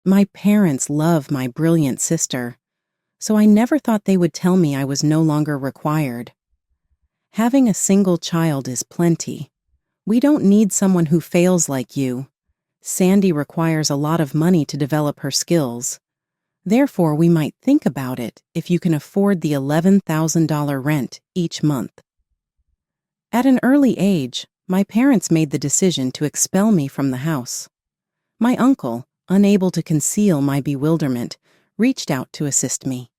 My parents love my brilliant sister, so I never thought they would tell me I was no longer required. Having a single child is plenty. We don't need someone who fails like you. Sandy requires a lot of money to develop her skills. Therefore, we might think about it if you can afford the $11,000 rent each month. At an early age, my parents made the decision to expel me from the house. My uncle, unable to conceal my bewilderment, reached out to assist me.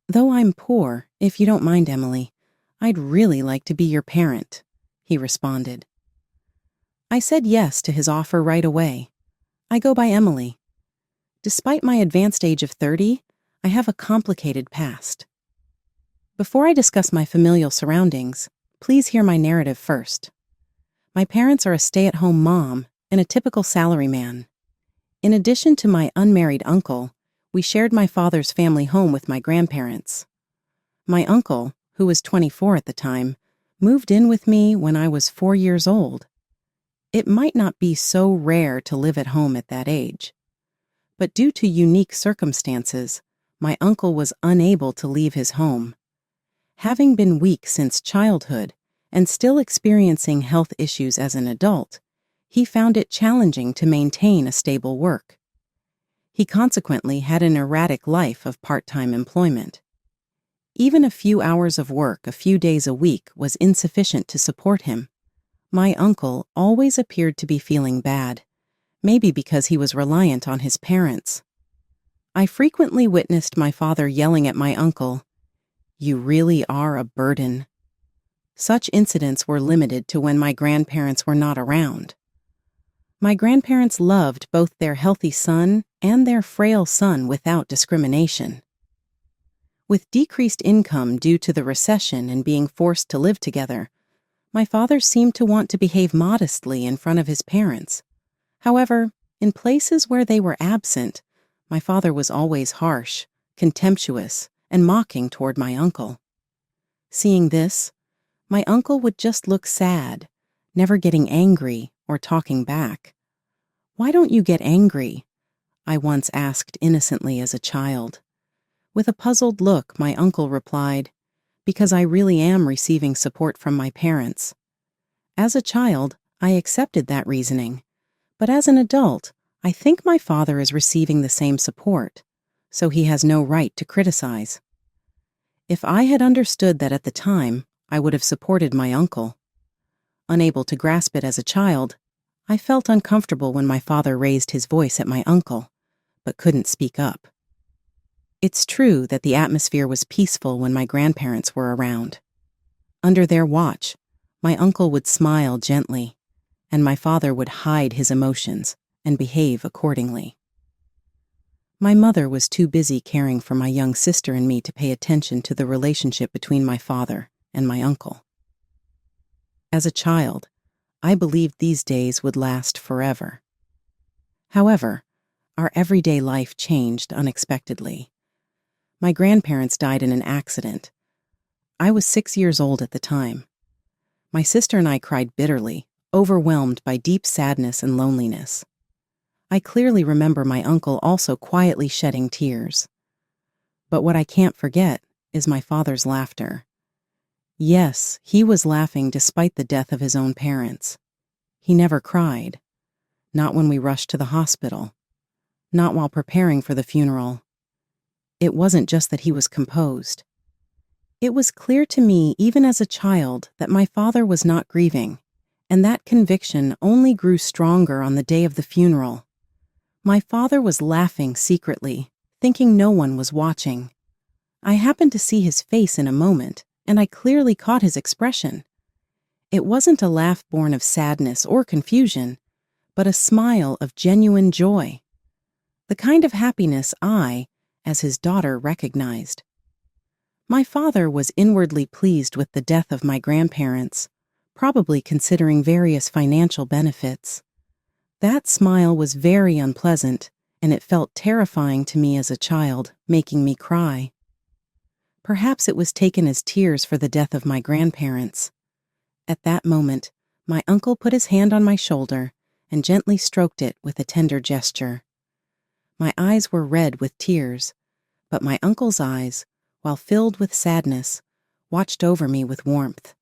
"Though I'm poor, if you don't mind, Emily, I'd really like to be your parent," he responded. I said yes to his offer right away. I go by Emily. Despite my advanced age of 30, I have a complicated past. Before I discuss my familial surroundings, please hear my narrative first. My parents are a stay-at-home mom and a typical salaryman. In addition to my unmarried uncle, we shared my father's family home with my grandparents. My uncle, who was 24 at the time, moved in with me when I was 4 years old. It might not be so rare to live at home at that age. But due to unique circumstances, my uncle was unable to leave his home. Having been weak since childhood and still experiencing health issues as an adult, he found it challenging to maintain a stable work. He consequently had an erratic life of part-time employment. Even a few hours of work a few days a week was insufficient to support him. My uncle always appeared to be feeling bad, maybe because he was reliant on his parents. I frequently witnessed my father yelling at my uncle, "You really are a burden." Such incidents were limited to when my grandparents were not around. My grandparents loved both their healthy son and their frail son without discrimination. With decreased income due to the recession and being forced to live together, my father seemed to want to behave modestly in front of his parents. However, in places where they were absent, my father was always harsh, contemptuous, and mocking toward my uncle. Seeing this, my uncle would just look sad, never getting angry or talking back. "Why don't you get angry?" I once asked innocently as a child. With a puzzled look, my uncle replied, "Because I really am receiving support from my parents." As a child, I accepted that reasoning, but as an adult, I think my father is receiving the same support, so he has no right to criticize. If I had understood that at the time, I would have supported my uncle. Unable to grasp it as a child, I felt uncomfortable when my father raised his voice at my uncle, but couldn't speak up. It's true that the atmosphere was peaceful when my grandparents were around. Under their watch, my uncle would smile gently, and my father would hide his emotions and behave accordingly. My mother was too busy caring for my young sister and me to pay attention to the relationship between my father and my uncle. As a child, I believed these days would last forever. However, our everyday life changed unexpectedly. My grandparents died in an accident. I was 6 years old at the time. My sister and I cried bitterly, overwhelmed by deep sadness and loneliness. I clearly remember my uncle also quietly shedding tears. But what I can't forget is my father's laughter. Yes, he was laughing despite the death of his own parents. He never cried. Not when we rushed to the hospital. Not while preparing for the funeral. It wasn't just that he was composed. It was clear to me even as a child that my father was not grieving, and that conviction only grew stronger on the day of the funeral. My father was laughing secretly, thinking no one was watching. I happened to see his face in a moment, and I clearly caught his expression. It wasn't a laugh born of sadness or confusion, but a smile of genuine joy. The kind of happiness I, as his daughter, recognized. My father was inwardly pleased with the death of my grandparents, probably considering various financial benefits. That smile was very unpleasant, and it felt terrifying to me as a child, making me cry. Perhaps it was taken as tears for the death of my grandparents. At that moment, my uncle put his hand on my shoulder and gently stroked it with a tender gesture. My eyes were red with tears, but my uncle's eyes, while filled with sadness, watched over me with warmth.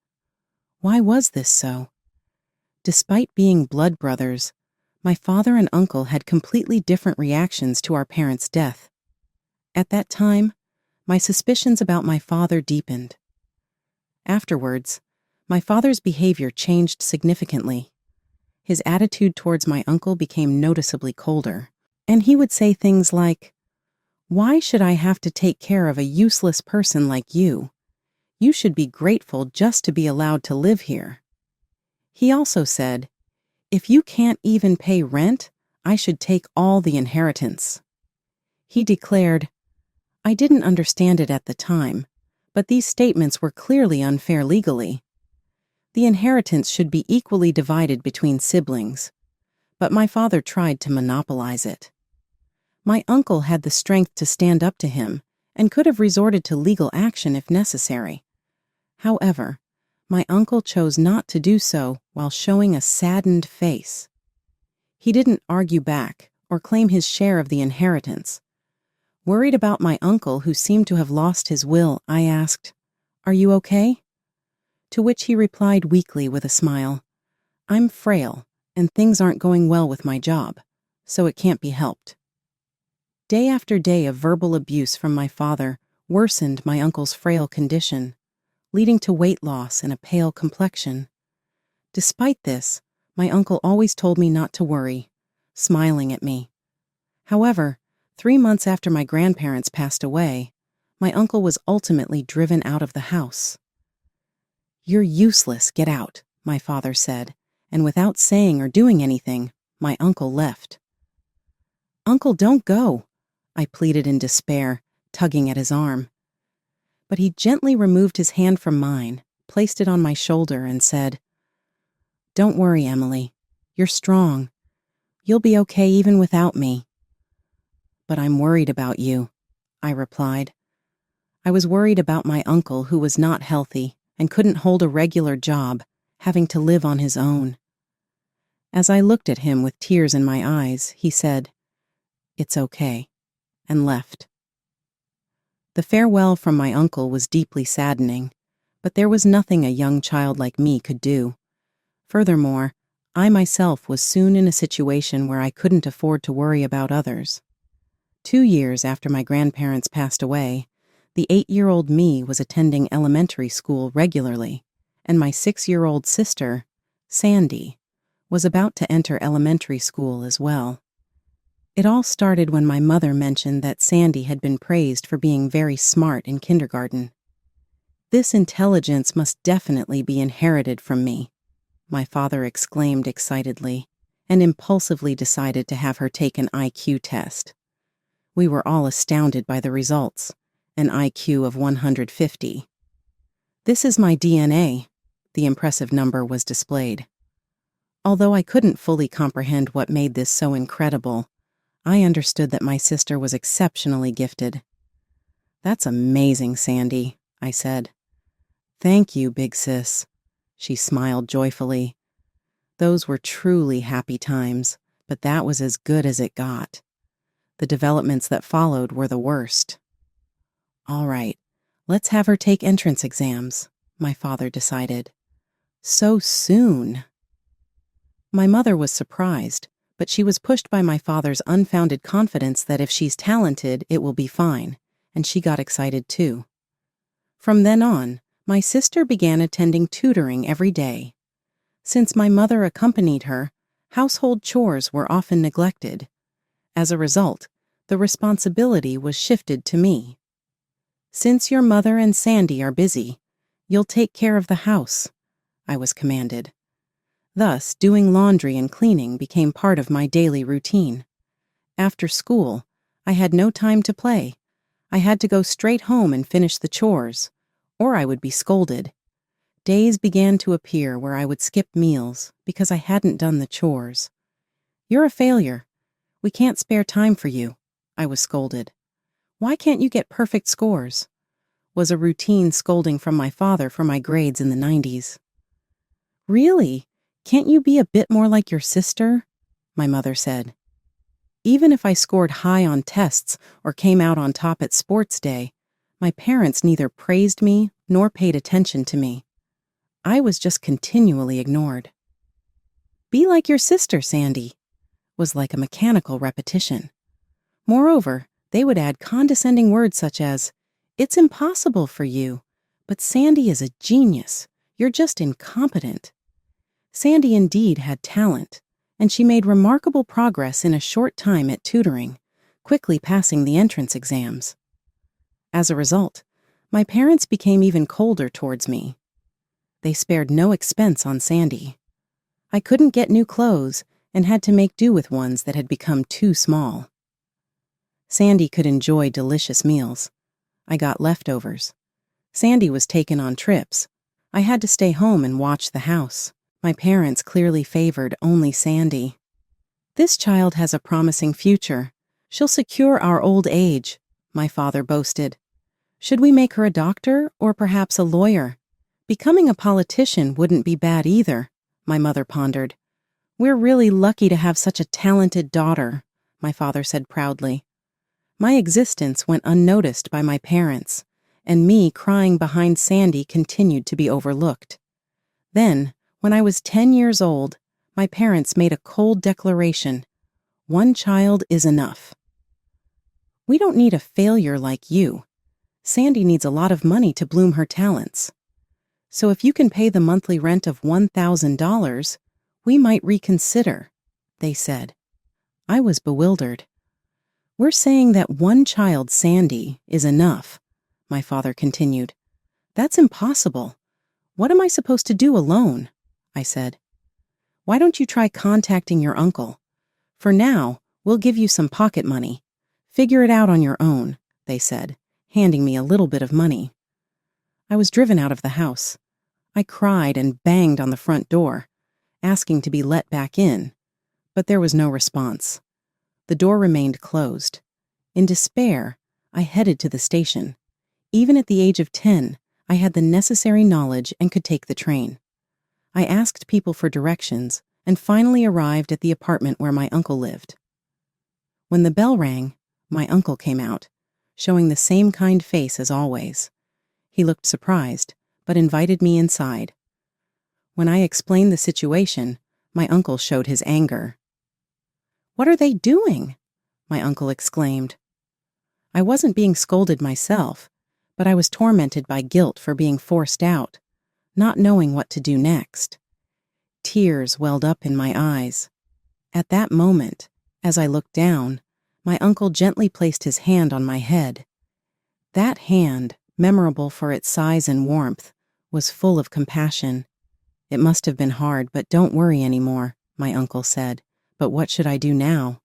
Why was this so? Despite being blood brothers, my father and uncle had completely different reactions to our parents' death. At that time, my suspicions about my father deepened. Afterwards, my father's behavior changed significantly. His attitude towards my uncle became noticeably colder, and he would say things like, "Why should I have to take care of a useless person like you? You should be grateful just to be allowed to live here." He also said, "If you can't even pay rent, I should take all the inheritance." He declared, I didn't understand it at the time, but these statements were clearly unfair legally. The inheritance should be equally divided between siblings, but my father tried to monopolize it. My uncle had the strength to stand up to him and could have resorted to legal action if necessary. However, my uncle chose not to do so while showing a saddened face. He didn't argue back or claim his share of the inheritance. Worried about my uncle, who seemed to have lost his will, I asked, "Are you okay?" To which he replied weakly with a smile, "I'm frail, and things aren't going well with my job, so it can't be helped." Day after day of verbal abuse from my father worsened my uncle's frail condition, leading to weight loss and a pale complexion. Despite this, my uncle always told me not to worry, smiling at me. However, 3 months after my grandparents passed away, my uncle was ultimately driven out of the house. "You're useless, get out," my father said, and without saying or doing anything, my uncle left. "Uncle, don't go," I pleaded in despair, tugging at his arm. But he gently removed his hand from mine, placed it on my shoulder, and said, "Don't worry, Emily. You're strong. You'll be okay even without me." "But I'm worried about you," I replied. I was worried about my uncle, who was not healthy and couldn't hold a regular job, having to live on his own. As I looked at him with tears in my eyes, he said, "It's okay," and left. The farewell from my uncle was deeply saddening, but there was nothing a young child like me could do. Furthermore, I myself was soon in a situation where I couldn't afford to worry about others. 2 years after my grandparents passed away, the 8-year-old me was attending elementary school regularly, and my 6-year-old sister, Sandy, was about to enter elementary school as well. It all started when my mother mentioned that Sandy had been praised for being very smart in kindergarten. "This intelligence must definitely be inherited from me," my father exclaimed excitedly, and impulsively decided to have her take an IQ test. We were all astounded by the results, an IQ of 150. "This is my DNA," the impressive number was displayed. Although I couldn't fully comprehend what made this so incredible, I understood that my sister was exceptionally gifted. "That's amazing, Sandy," I said. "Thank you, big sis," she smiled joyfully. Those were truly happy times, but that was as good as it got. The developments that followed were the worst. "All right, let's have her take entrance exams," my father decided. "So soon." My mother was surprised, but she was pushed by my father's unfounded confidence that if she's talented, it will be fine, and she got excited too. From then on, my sister began attending tutoring every day. Since my mother accompanied her, household chores were often neglected. As a result, the responsibility was shifted to me. "Since your mother and Sandy are busy, you'll take care of the house," I was commanded. Thus, doing laundry and cleaning became part of my daily routine. After school, I had no time to play. I had to go straight home and finish the chores, or I would be scolded. Days began to appear where I would skip meals because I hadn't done the chores. "You're a failure. We can't spare time for you," I was scolded. "Why can't you get perfect scores?" was a routine scolding from my father for my grades in the 90s. "Really? Can't you be a bit more like your sister?" my mother said. Even if I scored high on tests or came out on top at sports day, my parents neither praised me nor paid attention to me. I was just continually ignored. "Be like your sister, Sandy," was like a mechanical repetition. Moreover, they would add condescending words such as, "It's impossible for you, but Sandy is a genius. You're just incompetent." Sandy indeed had talent, and she made remarkable progress in a short time at tutoring, quickly passing the entrance exams. As a result, my parents became even colder towards me. They spared no expense on Sandy. I couldn't get new clothes and had to make do with ones that had become too small. Sandy could enjoy delicious meals. I got leftovers. Sandy was taken on trips. I had to stay home and watch the house. My parents clearly favored only Sandy. "This child has a promising future. She'll secure our old age," my father boasted. "Should we make her a doctor or perhaps a lawyer? Becoming a politician wouldn't be bad either," my mother pondered. "We're really lucky to have such a talented daughter," my father said proudly. My existence went unnoticed by my parents, and me crying behind Sandy continued to be overlooked. Then, when I was 10 years old, my parents made a cold declaration: "One child is enough. We don't need a failure like you. Sandy needs a lot of money to bloom her talents. So if you can pay the monthly rent of $1,000, we might reconsider," they said. I was bewildered. "We're saying that one child, Sandy, is enough," my father continued. "That's impossible. What am I supposed to do alone?" I said. "Why don't you try contacting your uncle? For now, we'll give you some pocket money. Figure it out on your own," they said, handing me a little bit of money. I was driven out of the house. I cried and banged on the front door, asking to be let back in, but there was no response. The door remained closed. In despair, I headed to the station. Even at the age of 10, I had the necessary knowledge and could take the train. I asked people for directions and finally arrived at the apartment where my uncle lived. When the bell rang, my uncle came out, showing the same kind face as always. He looked surprised, but invited me inside. When I explained the situation, my uncle showed his anger. "What are they doing?" my uncle exclaimed. I wasn't being scolded myself, but I was tormented by guilt for being forced out, not knowing what to do next. Tears welled up in my eyes. At that moment, as I looked down, my uncle gently placed his hand on my head. That hand, memorable for its size and warmth, was full of compassion. "It must have been hard, but don't worry anymore," my uncle said. "But what should I do now?"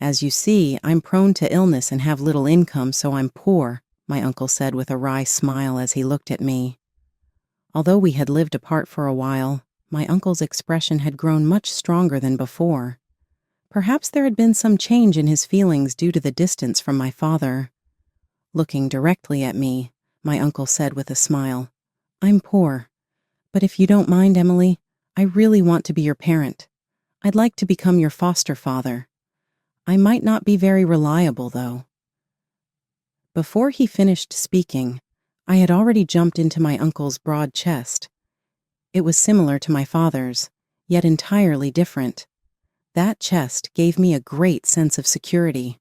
"As you see, I'm prone to illness and have little income, so I'm poor," my uncle said with a wry smile as he looked at me. Although we had lived apart for a while, my uncle's expression had grown much stronger than before. Perhaps there had been some change in his feelings due to the distance from my father. Looking directly at me, my uncle said with a smile, "I'm poor, but if you don't mind, Emily, I really want to be your parent. I'd like to become your foster father. I might not be very reliable, though." Before he finished speaking, I had already jumped into my uncle's broad chest. It was similar to my father's, yet entirely different. That chest gave me a great sense of security.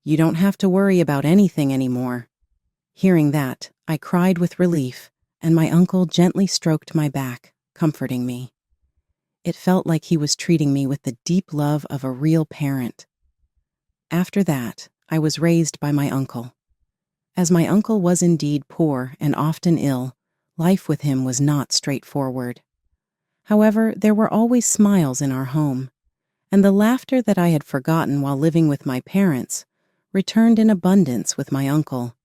"You don't have to worry about anything anymore." Hearing that, I cried with relief, and my uncle gently stroked my back, comforting me. It felt like he was treating me with the deep love of a real parent. After that, I was raised by my uncle. As my uncle was indeed poor and often ill, life with him was not straightforward. However, there were always smiles in our home, and the laughter that I had forgotten while living with my parents returned in abundance with my uncle.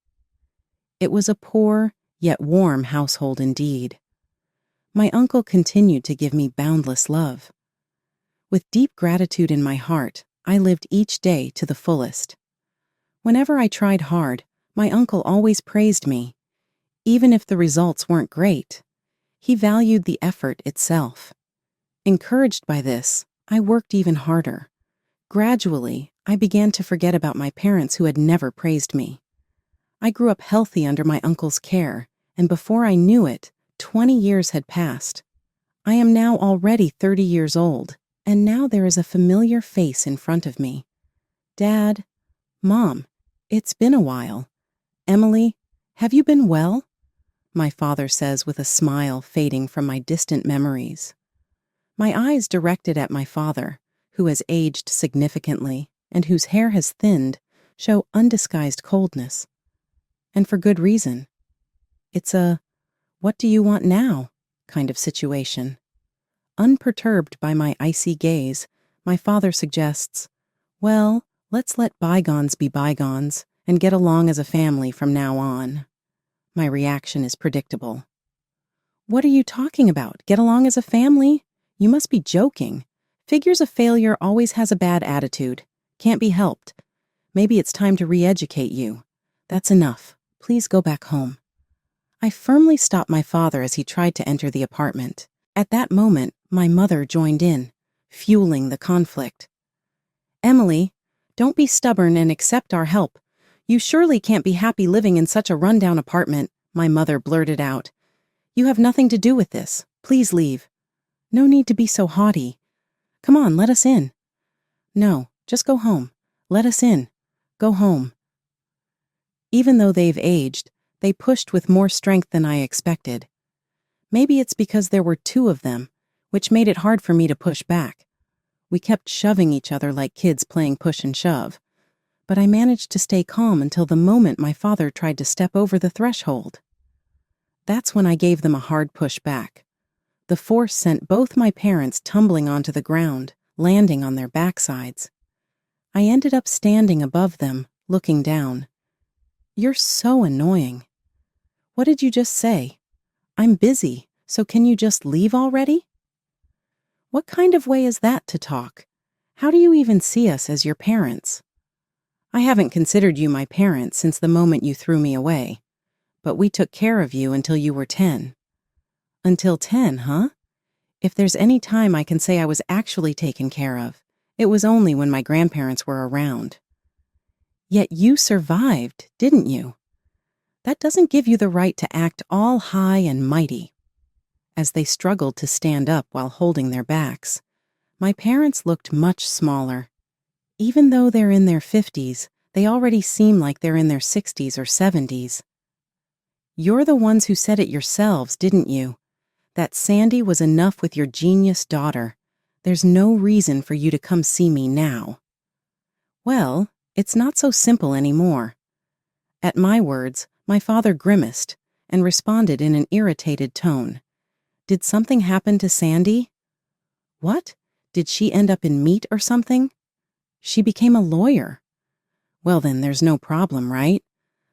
It was a poor, yet warm household indeed. My uncle continued to give me boundless love. With deep gratitude in my heart, I lived each day to the fullest. Whenever I tried hard, my uncle always praised me. Even if the results weren't great, he valued the effort itself. Encouraged by this, I worked even harder, Gradually, I began to forget about my parents who had never praised me. I grew up healthy under my uncle's care, and before I knew it, 20 years had passed. I am now already 30 years old, and now there is a familiar face in front of me. Dad, Mom, it's been a while. Emily, have you been well? My father says with a smile fading from my distant memories. My eyes directed at my father, who has aged significantly and whose hair has thinned, show undisguised coldness. And for good reason. It's a, "What do you want now?" kind of situation. Unperturbed by my icy gaze, my father suggests, "Well, let's let bygones be bygones and get along as a family from now on." My reaction is predictable. "What are you talking about? Get along as a family? You must be joking. Figures of failure always has a bad attitude. Can't be helped. Maybe it's time to re-educate you. That's enough. Please go back home." I firmly stopped my father as he tried to enter the apartment. At that moment, my mother joined in, fueling the conflict. "Emily, don't be stubborn and accept our help. You surely can't be happy living in such a rundown apartment," my mother blurted out. "You have nothing to do with this. Please leave." "No need to be so haughty. Come on, let us in." "No, just go home. Let us in. Go home." Even though they've aged, they pushed with more strength than I expected. Maybe it's because there were two of them, which made it hard for me to push back. We kept shoving each other like kids playing push and shove. But I managed to stay calm until the moment my father tried to step over the threshold. That's when I gave them a hard push back. The force sent both my parents tumbling onto the ground, landing on their backsides. I ended up standing above them, looking down. "You're so annoying." "What did you just say?" "I'm busy, so can you just leave already?" What kind of way is that to talk? How do you even see us as your parents? I haven't considered you my parents since the moment you threw me away, but we took care of you until you were 10. Until 10, huh? If there's any time I can say I was actually taken care of, it was only when my grandparents were around. Yet you survived, didn't you? That doesn't give you the right to act all high and mighty. As they struggled to stand up while holding their backs, my parents looked much smaller. Even though they're in their 50s, they already seem like they're in their 60s or 70s. You're the ones who said it yourselves, didn't you? That Sandy was enough with your genius daughter. There's no reason for you to come see me now. Well, it's not so simple anymore. At my words, my father grimaced and responded in an irritated tone. "Did something happen to Sandy?" "What? Did she end up in meat or something?" "She became a lawyer." "Well then, there's no problem, right?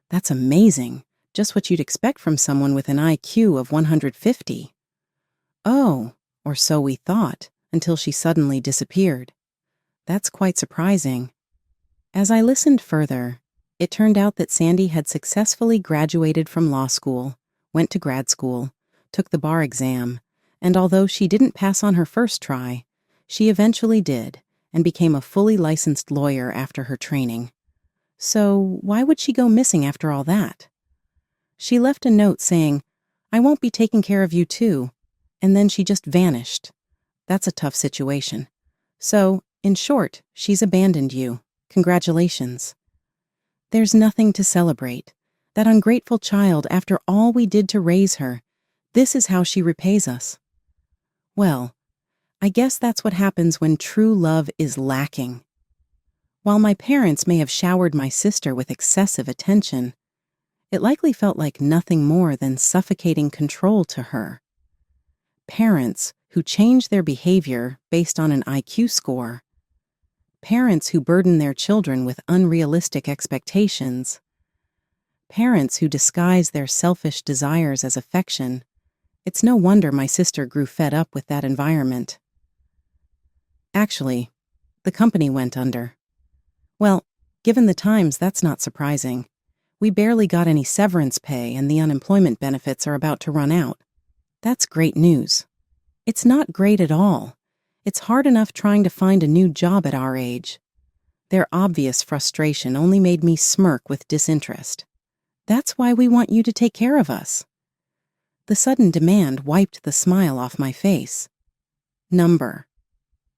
That's amazing. Just what you'd expect from someone with an IQ of 150. "Oh, or so we thought, until she suddenly disappeared." "That's quite surprising." As I listened further, it turned out that Sandy had successfully graduated from law school, went to grad school, took the bar exam, and although she didn't pass on her first try, she eventually did and became a fully licensed lawyer after her training. So why would she go missing after all that? She left a note saying, "I won't be taking care of you too," and then she just vanished. That's a tough situation. So, in short, she's abandoned you. Congratulations. There's nothing to celebrate. That ungrateful child, after all we did to raise her, this is how she repays us. Well, I guess that's what happens when true love is lacking. While my parents may have showered my sister with excessive attention, it likely felt like nothing more than suffocating control to her. Parents who change their behavior based on an IQ score. Parents who burden their children with unrealistic expectations. Parents who disguise their selfish desires as affection. It's no wonder my sister grew fed up with that environment. Actually, the company went under. Well, given the times, that's not surprising. We barely got any severance pay and the unemployment benefits are about to run out. That's great news. It's not great at all. It's hard enough trying to find a new job at our age, Their obvious frustration only made me smirk with disinterest. That's why we want you to take care of us. The sudden demand wiped the smile off my face. Number.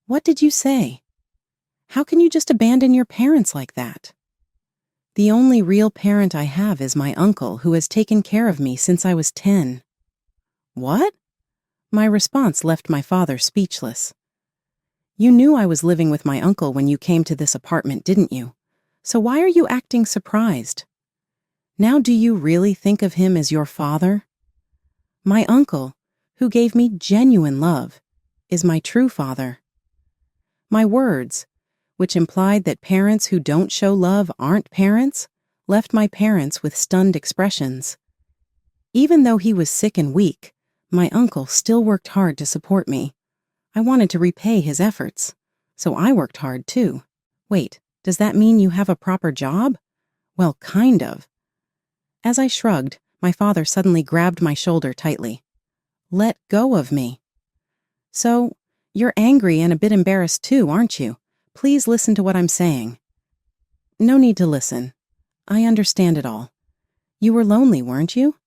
What did you say? How can you just abandon your parents like that? The only real parent I have is my uncle, who has taken care of me since I was 10. What? My response left my father speechless. You knew I was living with my uncle when you came to this apartment, didn't you? So why are you acting surprised? Now do you really think of him as your father? My uncle, who gave me genuine love, is my true father. My words, which implied that parents who don't show love aren't parents, left my parents with stunned expressions. Even though he was sick and weak, my uncle still worked hard to support me. I wanted to repay his efforts, so I worked hard too. Wait, does that mean you have a proper job? Well, kind of. As I shrugged, my father suddenly grabbed my shoulder tightly. Let go of me. So, you're angry and a bit embarrassed too, aren't you? Please listen to what I'm saying. No need to listen. I understand it all. You were lonely, weren't you?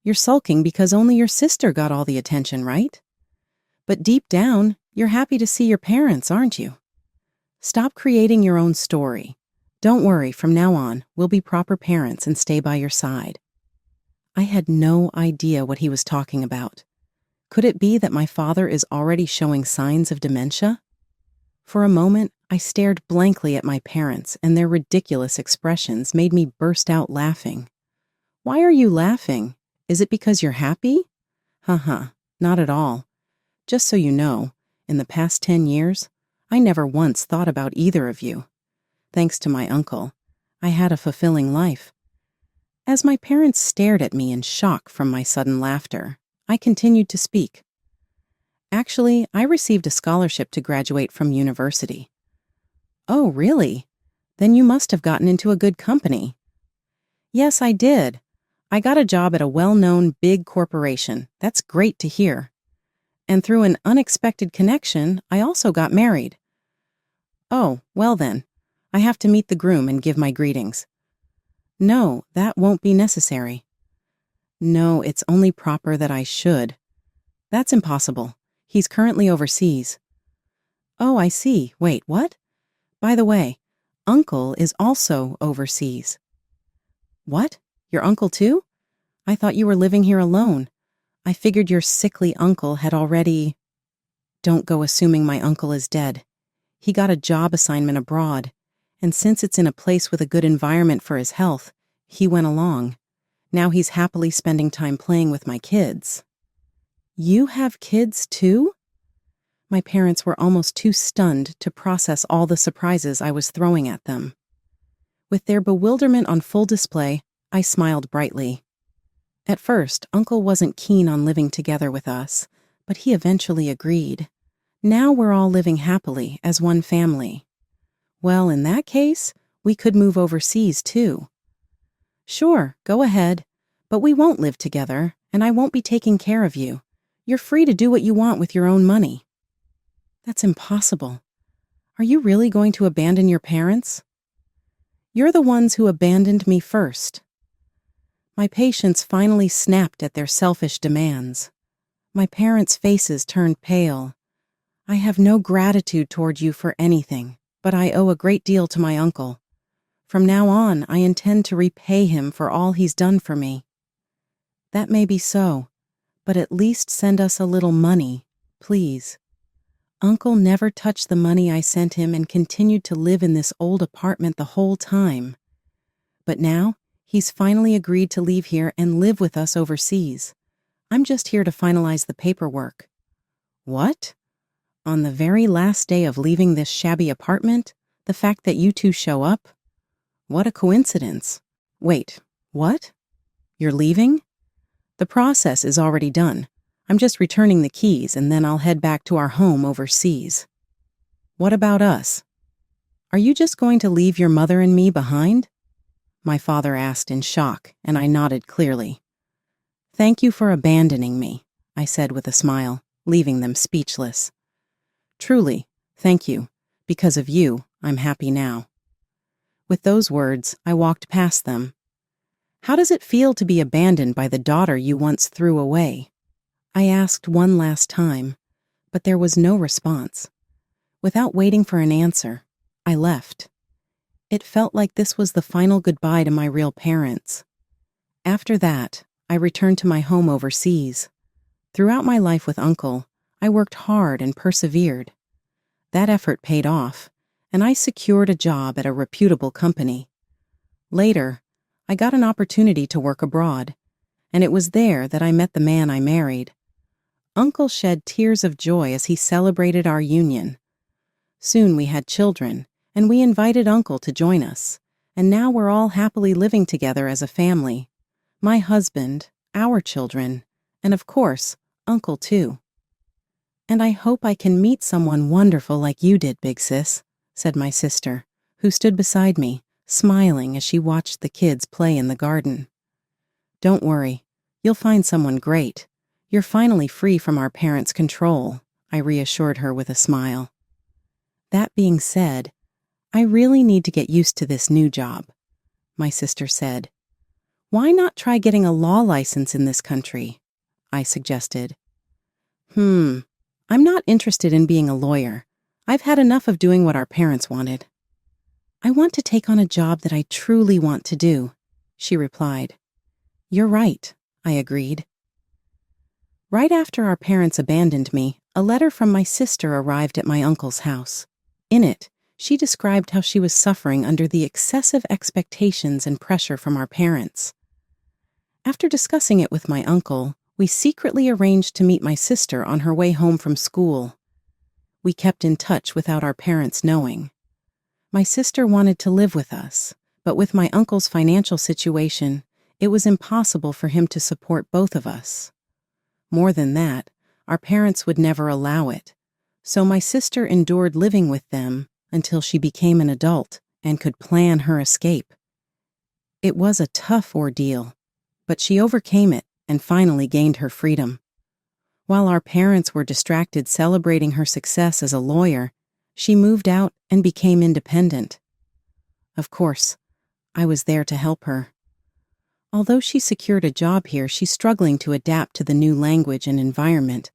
You're sulking because only your sister got all the attention, right? But deep down, you're happy to see your parents, aren't you? Stop creating your own story. Don't worry, from now on, we'll be proper parents and stay by your side. I had no idea what he was talking about. Could it be that my father is already showing signs of dementia? For a moment, I stared blankly at my parents, and their ridiculous expressions made me burst out laughing. Why are you laughing? Is it because you're happy? Not at all. Just so you know, in the past 10 years, I never once thought about either of you. Thanks to my uncle, I had a fulfilling life. As my parents stared at me in shock from my sudden laughter, I continued to speak. Actually, I received a scholarship to graduate from university. Oh, really? Then you must have gotten into a good company. Yes, I did. I got a job at a well-known big corporation. That's great to hear. And through an unexpected connection, I also got married. Oh, well then, I have to meet the groom and give my greetings. No, that won't be necessary. No, it's only proper that I should. That's impossible. He's currently overseas. Oh, I see. Wait, what? By the way, Uncle is also overseas. What? Your uncle too? I thought you were living here alone. I figured your sickly uncle had already... Don't go assuming my uncle is dead. He got a job assignment abroad, and since it's in a place with a good environment for his health, he went along. Now he's happily spending time playing with my kids. You have kids too? My parents were almost too stunned to process all the surprises I was throwing at them. With their bewilderment on full display, I smiled brightly. At first, Uncle wasn't keen on living together with us, but he eventually agreed. Now we're all living happily as one family. Well, in that case, we could move overseas too. Sure, go ahead, but we won't live together, and I won't be taking care of you. You're free to do what you want with your own money. That's impossible. Are you really going to abandon your parents? You're the ones who abandoned me first. My patience finally snapped at their selfish demands. My parents' faces turned pale. I have no gratitude toward you for anything, but I owe a great deal to my uncle. From now on, I intend to repay him for all he's done for me. That may be so, but at least send us a little money, please. Uncle never touched the money I sent him and continued to live in this old apartment the whole time. But now, he's finally agreed to leave here and live with us overseas. I'm just here to finalize the paperwork. What? On the very last day of leaving this shabby apartment, the fact that you two show up? What a coincidence. Wait, what? You're leaving? The process is already done. I'm just returning the keys and then I'll head back to our home overseas. What about us? Are you just going to leave your mother and me behind? My father asked in shock, and I nodded clearly. Thank you for abandoning me, I said with a smile, leaving them speechless. Truly, thank you. Because of you, I'm happy now. With those words, I walked past them. How does it feel to be abandoned by the daughter you once threw away? I asked one last time, but there was no response. Without waiting for an answer, I left. It felt like this was the final goodbye to my real parents. After that, I returned to my home overseas. Throughout my life with Uncle, I worked hard and persevered. That effort paid off, and I secured a job at a reputable company. Later, I got an opportunity to work abroad, and it was there that I met the man I married. Uncle shed tears of joy as he celebrated our union. Soon we had children, and we invited Uncle to join us, and now we're all happily living together as a family. My husband, our children, and of course, Uncle too. And I hope I can meet someone wonderful like you did, big sis, said my sister, who stood beside me, smiling as she watched the kids play in the garden. Don't worry, you'll find someone great. You're finally free from our parents' control, I reassured her with a smile. That being said, I really need to get used to this new job, my sister said. Why not try getting a law license in this country? I suggested. I'm not interested in being a lawyer. I've had enough of doing what our parents wanted. I want to take on a job that I truly want to do, she replied. You're right, I agreed. Right after our parents abandoned me, a letter from my sister arrived at my uncle's house. In it, she described how she was suffering under the excessive expectations and pressure from our parents. After discussing it with my uncle, we secretly arranged to meet my sister on her way home from school. We kept in touch without our parents knowing. My sister wanted to live with us, but with my uncle's financial situation, it was impossible for him to support both of us. More than that, our parents would never allow it, so my sister endured living with them until she became an adult and could plan her escape. It was a tough ordeal, but she overcame it and finally gained her freedom. While our parents were distracted celebrating her success as a lawyer, she moved out and became independent. Of course, I was there to help her. Although she secured a job here, she's struggling to adapt to the new language and environment,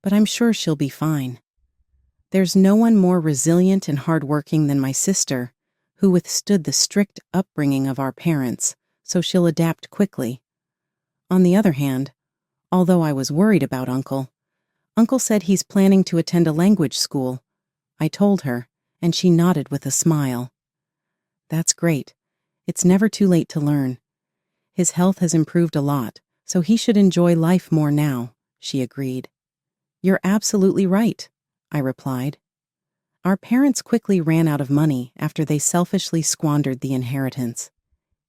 but I'm sure she'll be fine. There's no one more resilient and hardworking than my sister, who withstood the strict upbringing of our parents, so she'll adapt quickly. On the other hand, although I was worried about Uncle said he's planning to attend a language school. I told her, and she nodded with a smile. That's great. It's never too late to learn. His health has improved a lot, so he should enjoy life more now, she agreed. You're absolutely right, I replied. Our parents quickly ran out of money after they selfishly squandered the inheritance.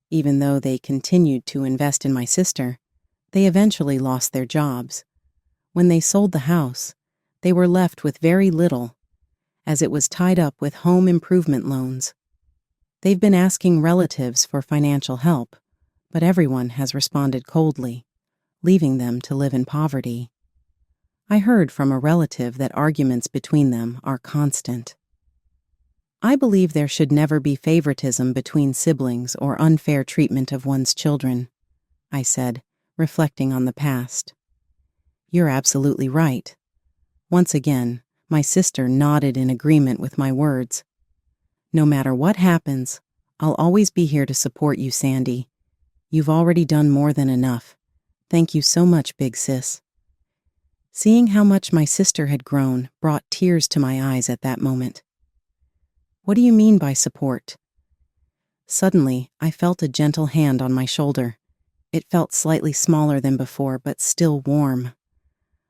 Even though they continued to invest in my sister, they eventually lost their jobs. When they sold the house, they were left with very little, as it was tied up with home improvement loans. They've been asking relatives for financial help, but everyone has responded coldly, leaving them to live in poverty. I heard from a relative that arguments between them are constant. I believe there should never be favoritism between siblings or unfair treatment of one's children, I said, reflecting on the past. You're absolutely right. Once again, my sister nodded in agreement with my words. No matter what happens, I'll always be here to support you, Sandy. You've already done more than enough. Thank you so much, big sis. Seeing how much my sister had grown brought tears to my eyes at that moment. What do you mean by support? Suddenly, I felt a gentle hand on my shoulder. It felt slightly smaller than before, but still warm.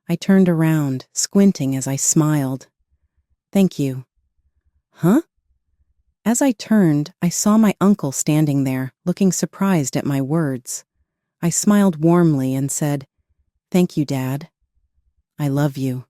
I turned around, squinting as I smiled. Thank you. Huh? As I turned, I saw my uncle standing there, looking surprised at my words. I smiled warmly and said, Thank you, Dad. I love you.